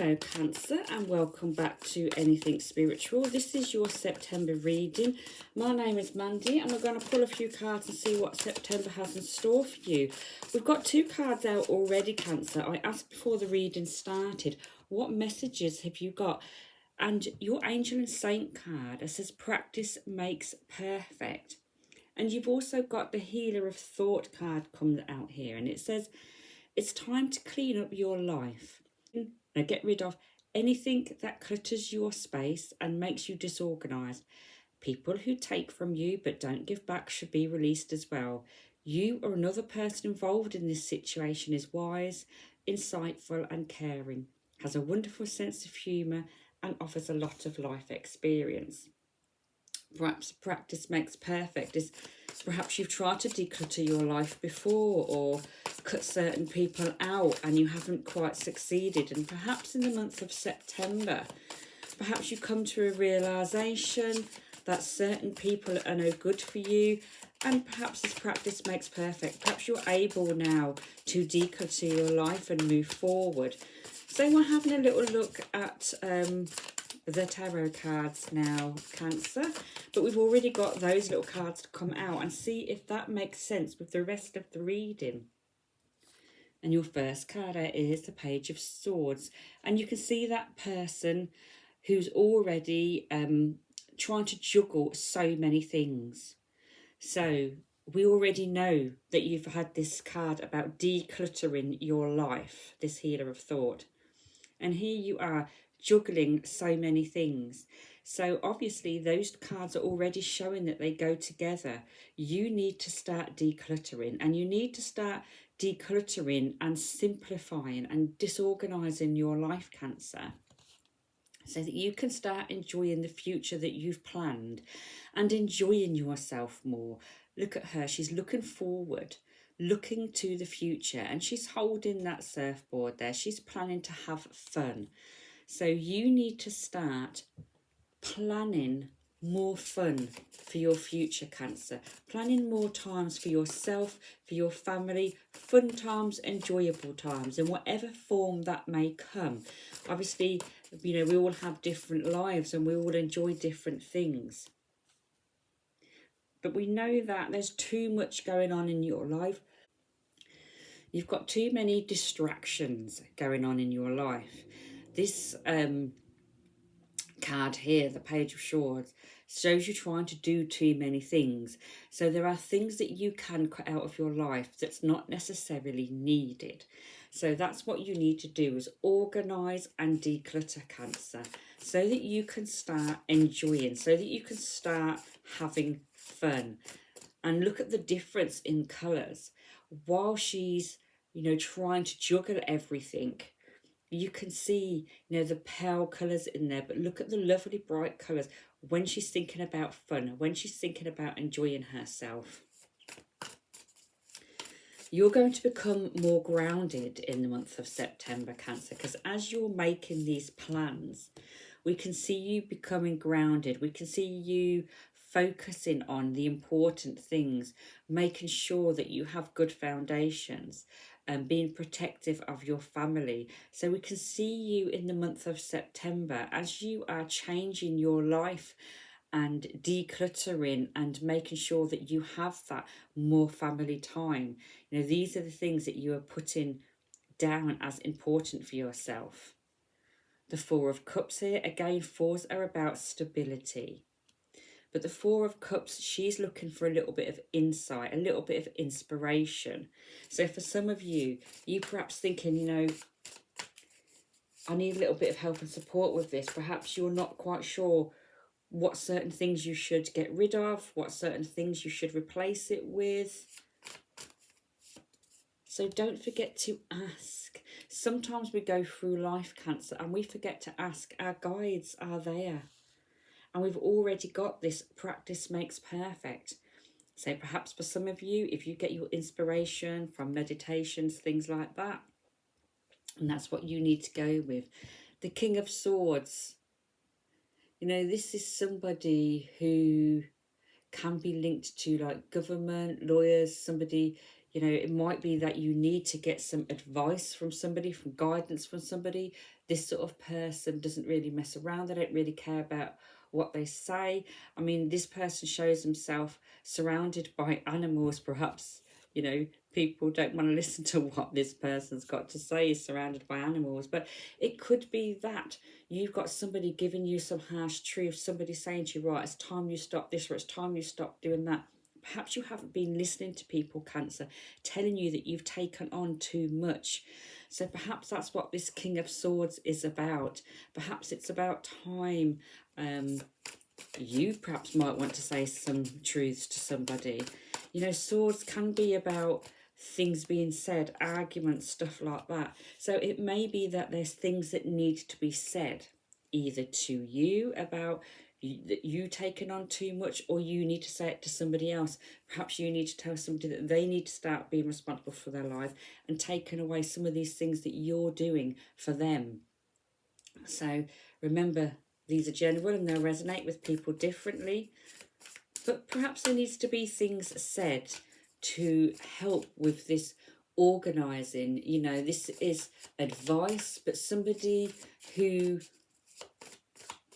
Hello Cancer, and welcome back to Anything Spiritual. This is your September reading. My name is Mandy and we're going to pull a few cards and see what September has in store for you. We've got 2 cards out already, Cancer. I asked before the reading started, what messages have you got? And your Angel and Saint card, it says practice makes perfect. And you've also got the Healer of Thought card comes out here, and it says it's time to clean up your life. Now get rid of anything that clutters your space and makes you disorganized. People who take from you but don't give back should be released as well. You or another person involved in this situation is wise, insightful and caring, has a wonderful sense of humour and offers a lot of life experience. Perhaps practice makes perfect is perhaps you've tried to declutter your life before or cut certain people out and you haven't quite succeeded, and perhaps in the month of September perhaps you come to a realization that certain people are no good for you, and perhaps this practice makes perfect. Perhaps you're able now to declutter your life and move forward. So we're having a little look at the tarot cards now, Cancer, but we've already got those little cards to come out and see if that makes sense with the rest of the reading. And your first card out is the Page of Swords, and you can see that person who's already trying to juggle so many things. So we already know that you've had this card about decluttering your life, this Healer of Thought, and here you are juggling so many things. So obviously those cards are already showing that they go together. You need to start decluttering, and you need to start decluttering and simplifying and disorganizing your life, Cancer, so that you can start enjoying the future that you've planned and enjoying yourself more. Look at her, she's looking forward, looking to the future, and she's holding that surfboard there. She's planning to have fun. So you need to start planning more fun for your future, Cancer. Planning more times for yourself, for your family, fun times, enjoyable times, in whatever form that may come. Obviously, you know, we all have different lives and we all enjoy different things. But we know that there's too much going on in your life. You've got too many distractions going on in your life. This card here, the Page of Swords, shows you trying to do too many things. So there are things that you can cut out of your life that's not necessarily needed. So that's what you need to do, is organise and declutter, Cancer, so that you can start enjoying, so that you can start having fun. And look at the difference in colours. While she's, you know, trying to juggle everything, you can see, you know, the pale colours in there, but look at the lovely bright colours when she's thinking about fun, when she's thinking about enjoying herself. You're going to become more grounded in the month of September, Cancer, because as you're making these plans, we can see you becoming grounded. We can see you focusing on the important things, making sure that you have good foundations and being protective of your family. So we can see you in the month of September as you are changing your life and decluttering and making sure that you have that more family time. You know, these are the things that you are putting down as important for yourself. The Four of Cups here, again, fours are about stability. But the Four of Cups, she's looking for a little bit of insight, a little bit of inspiration. So for some of you, you perhaps thinking, you know, I need a little bit of help and support with this. Perhaps you're not quite sure what certain things you should get rid of, what certain things you should replace it with. So don't forget to ask. Sometimes we go through life, Cancer, and we forget to ask. Our guides are there. And we've already got this practice makes perfect. So perhaps for some of you, if you get your inspiration from meditations, things like that, and that's what you need to go with. The King of Swords. You know, this is somebody who can be linked to like government, lawyers, somebody, You know, it might be that you need to get some advice from somebody, from guidance from somebody. This sort of person doesn't really mess around. They don't really care about what they say. I mean, this person shows himself surrounded by animals. Perhaps, you know, people don't want to listen to what this person's got to say. He's surrounded by animals. But it could be that you've got somebody giving you some harsh truth, somebody saying to you, right, it's time you stop this, or it's time you stop doing that. Perhaps you haven't been listening to people, Cancer, telling you that you've taken on too much. So perhaps that's what this King of Swords is about. Perhaps it's about time. You perhaps might want to say some truths to somebody. You know, swords can be about things being said, arguments, stuff like that. So it may be that there's things that need to be said, either to you about that you taken on too much, or you need to say it to somebody else. Perhaps you need to tell somebody that they need to start being responsible for their life and taking away some of these things that you're doing for them. So remember, these are general and they'll resonate with people differently, but perhaps there needs to be things said to help with this organising. You know, this is advice, but somebody who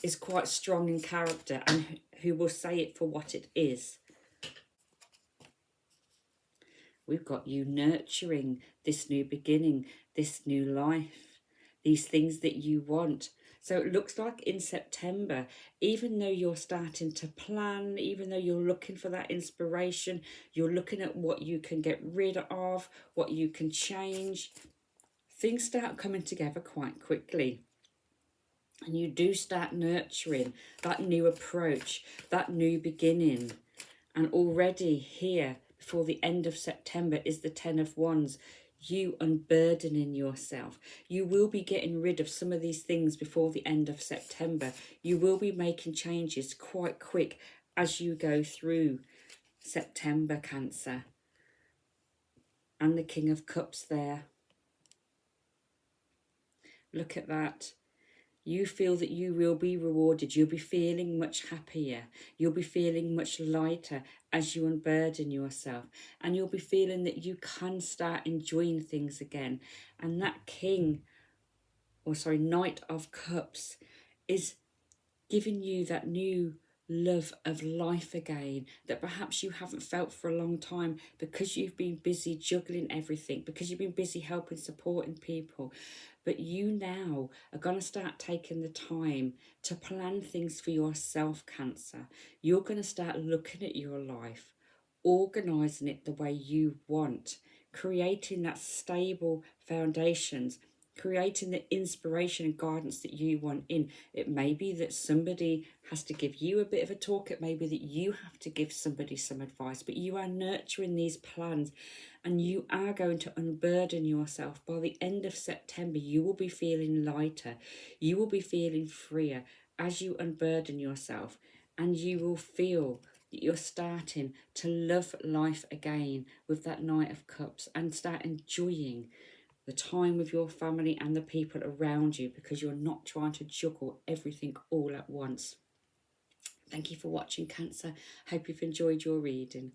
is quite strong in character and who will say it for what it is. We've got you nurturing this new beginning, this new life, these things that you want. So it looks like in September, even though you're starting to plan, even though you're looking for that inspiration, you're looking at what you can get rid of, what you can change, things start coming together quite quickly. And you do start nurturing that new approach, that new beginning. And already here, before the end of September, is the Ten of Wands. You unburdening yourself. You will be getting rid of some of these things before the end of September. You will be making changes quite quick as you go through September, Cancer. And the King of Cups there. Look at that. You feel that you will be rewarded. You'll be feeling much happier. You'll be feeling much lighter as you unburden yourself. And you'll be feeling that you can start enjoying things again. And that Knight of Cups is giving you that new love of life again that perhaps you haven't felt for a long time, because you've been busy juggling everything, because you've been busy helping, supporting people. But you now are going to start taking the time to plan things for yourself, Cancer. You're going to start looking at your life, organising it the way you want, creating that stable foundations, creating the inspiration and guidance that you want in. It may be that somebody has to give you a bit of a talk. It may be that you have to give somebody some advice, but you are nurturing these plans and you are going to unburden yourself. By the end of September, you will be feeling lighter. You will be feeling freer as you unburden yourself, and you will feel that you're starting to love life again with that Knight of Cups and start enjoying the time with your family and the people around you, because you're not trying to juggle everything all at once. Thank you for watching, Cancer. Hope you've enjoyed your reading.